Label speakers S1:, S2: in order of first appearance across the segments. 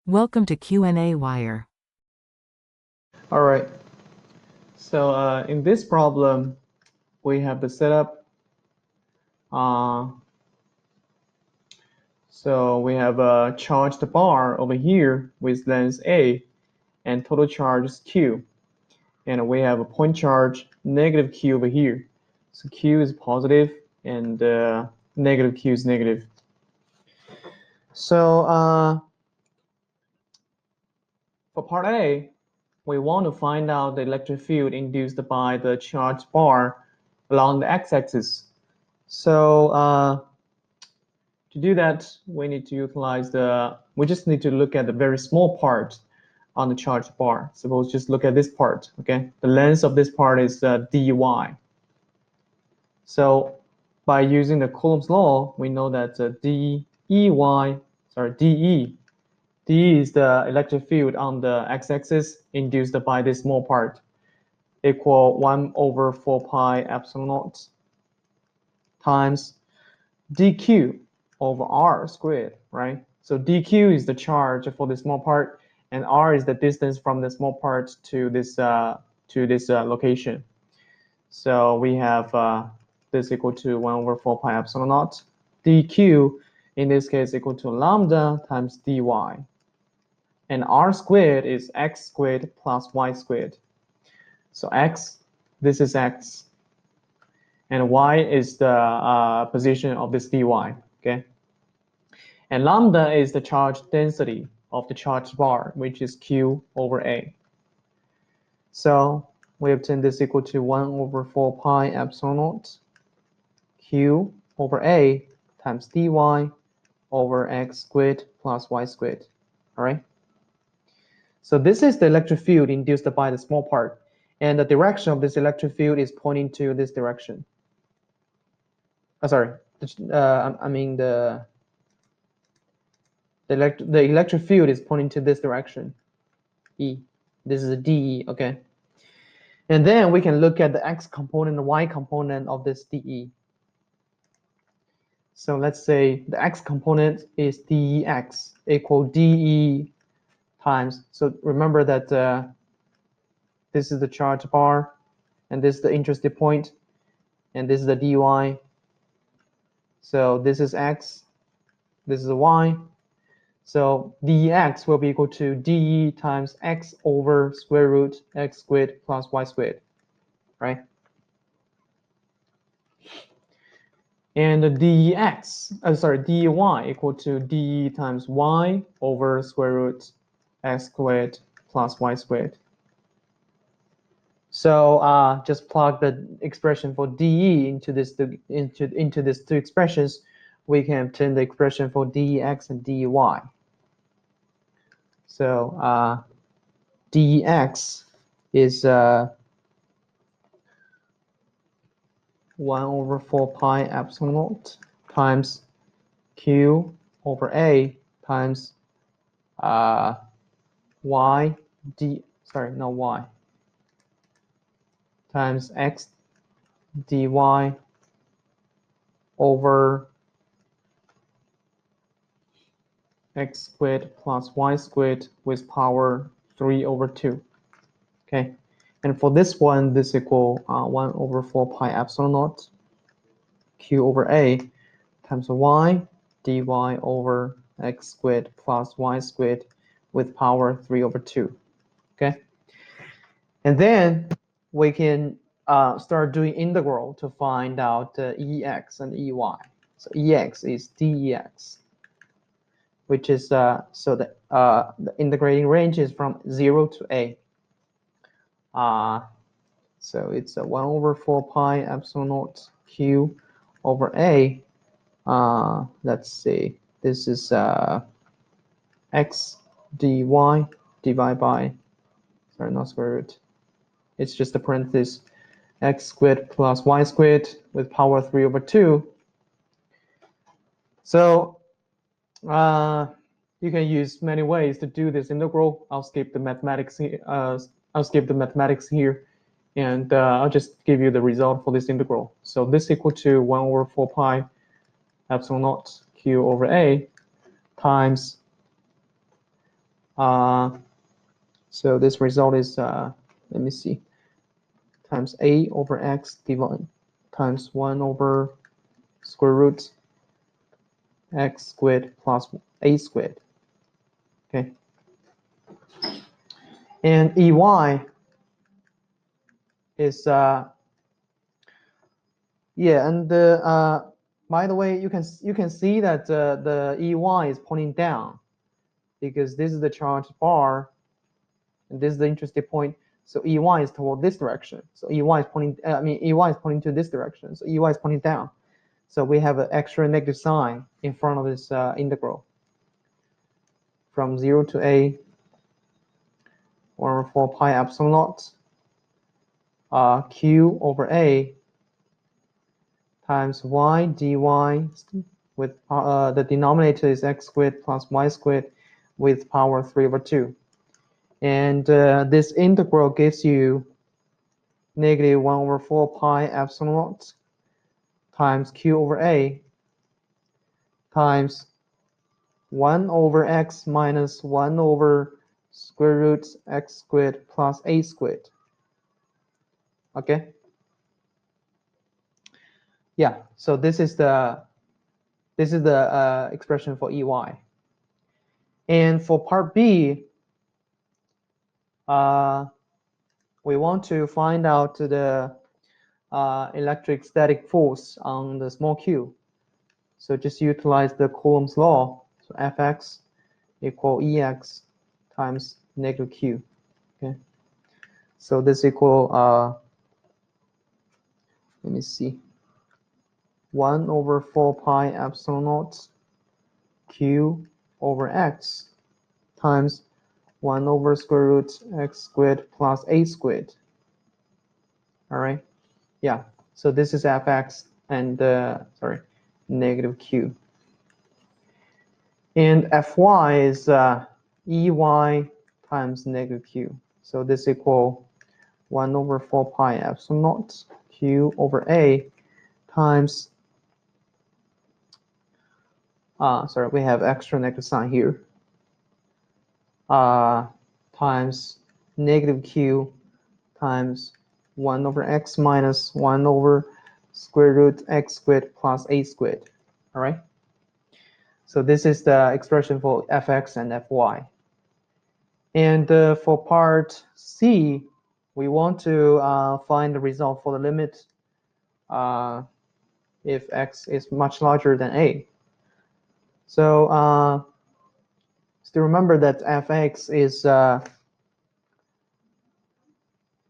S1: Welcome to qnawire.
S2: All right. So in this problem, we have the setup. So we have a charged bar over here with length A and total charge is Q. And we have a point charge negative Q over here. So Q is positive and negative Q is negative. So for part A, we want to find out the electric field induced by the charged bar along the x-axis. So to do that, we need to utilize we just need to look at the very small part on the charge bar. Suppose just look at this part, okay? The length of this part is dy. So by using the Coulomb's law, we know that de is the electric field on the x-axis induced by this small part, equal 1 over 4 pi epsilon naught times dq over r squared, right? So dq is the charge for the small part, and r is the distance from the small part to this location. So we have this equal to 1 over 4 pi epsilon naught. dq in this case equal to lambda times dy. And r squared is x squared plus y squared. So x, this is x, and y is the position of this dy, okay? And lambda is the charge density of the charge bar, which is q over a. So we obtain this equal to 1 over 4 pi epsilon naught q over a times dy over x squared plus y squared, all right? So this is the electric field induced by the small part, and the direction of this electric field is pointing to this direction. I mean the electric field is pointing to this direction, E. This is a DE, okay? And then we can look at the x component and y component of this DE. So let's say the x component is DEX equal DE times, so remember that this is the charge bar, and this is the interested point, and this is the dy. So this is x, this is y. So dx will be equal to de times x over square root x squared plus y squared, right? And dy equal to de times y over square root x squared plus y squared. So just plug the expression for de into these two expressions. We can obtain the expression for dx and dy. So dx is 1 over 4 pi epsilon naught times q over a times times x dy over x squared plus y squared with power 3 over 2. Okay, and for this one, this equal 1 over 4 pi epsilon naught q over a times y dy over x squared plus y squared with power 3 over 2. Okay, and then we can start doing integral to find out ex and ey. So ex is dex, which is so the integrating range is from 0 to a. So it's 1 over 4 pi epsilon naught q over a. Let's see, this is x dy divided by, sorry, not square root. It's just a parenthesis, x squared plus y squared with power 3 over 2. So you can use many ways to do this integral. I'll skip the mathematics here, and I'll just give you the result for this integral. So this equal to 1 over 4 pi epsilon naught q over a times So this result is, let me see, times a over x divided times 1 over square root x squared plus a squared. Okay. And EY is, yeah, and by the way, you can see that the EY is pointing down because this is the charge bar, and this is the interesting point. So EY is toward this direction. So EY is pointing. EY is pointing to this direction. So EY is pointing down. So we have an extra negative sign in front of this integral from 0 to a 1 over 4 pi epsilon naught q over a times y dy with the denominator is x squared plus y squared with power 3 over 2. And this integral gives you negative 1 over 4 pi epsilon naught times q over a times 1 over x minus 1 over square root x squared plus a squared. Okay. Yeah. So this is the expression for EY. And for part B, we want to find out the electric static force on the small q. So just utilize the Coulomb's law. So Fx equal Ex times negative q. Okay. So this equal, let me see, 1 over 4 pi epsilon naught q over x times 1 over square root x squared plus a squared. All right. Yeah. So this is Fx and sorry, negative q. And Fy is Ey times negative q. So this equal 1 over 4 pi epsilon naught q over a times, sorry, we have extra negative sign here, times negative q times 1 over x minus 1 over square root x squared plus a squared. All right. So this is the expression for Fx and Fy. And for part C, we want to find the result for the limit if x is much larger than a. So still remember that Fx is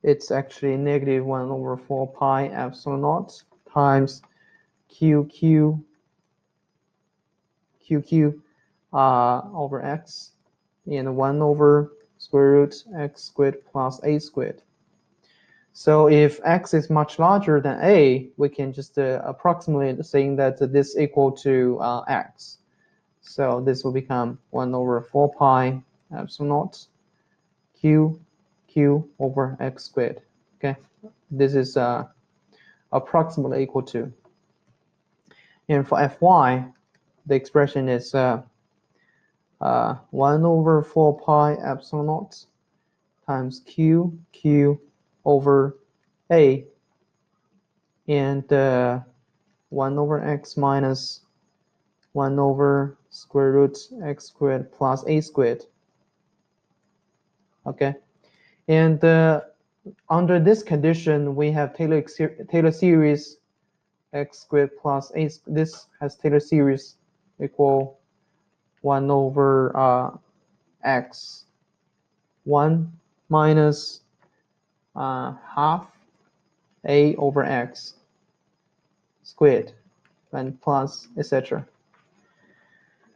S2: it's actually negative 1 over 4 pi epsilon naught times qq over x and 1 over square root x squared plus a squared. So if x is much larger than a, we can just approximate saying that this equal to x. So this will become 1 over 4 pi epsilon naught q over x squared. Okay, this is approximately equal to. And for Fy, the expression is 1 over 4 pi epsilon naught times q over a and 1 over x minus 1 over square root x squared plus a squared. Okay, and under this condition, we have Taylor series x squared plus a. This has Taylor series equal 1 over x 1 minus half a over x squared and plus etc.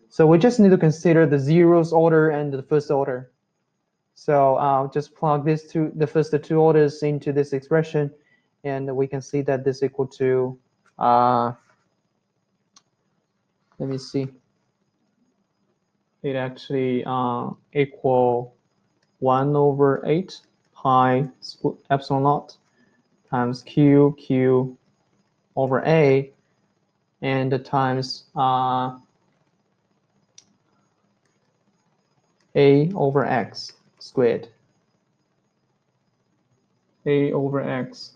S2: So we just need to consider the zeros order and the first order. So I'll just plug the first two orders into this expression, and we can see that this equal to let me see. It actually equal 1 over 8 pi epsilon naught times q over a and times a over x squared. A over x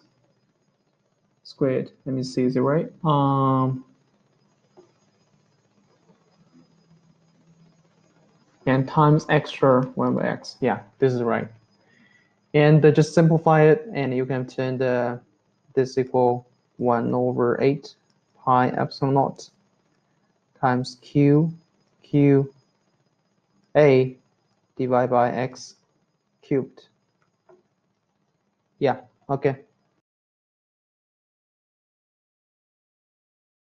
S2: squared. Let me see, is it right? And times extra 1 over x. Yeah, this is right. And just simplify it, and you can turn this equal 1 over 8 pi epsilon naught times q a divided by x cubed. Yeah, okay.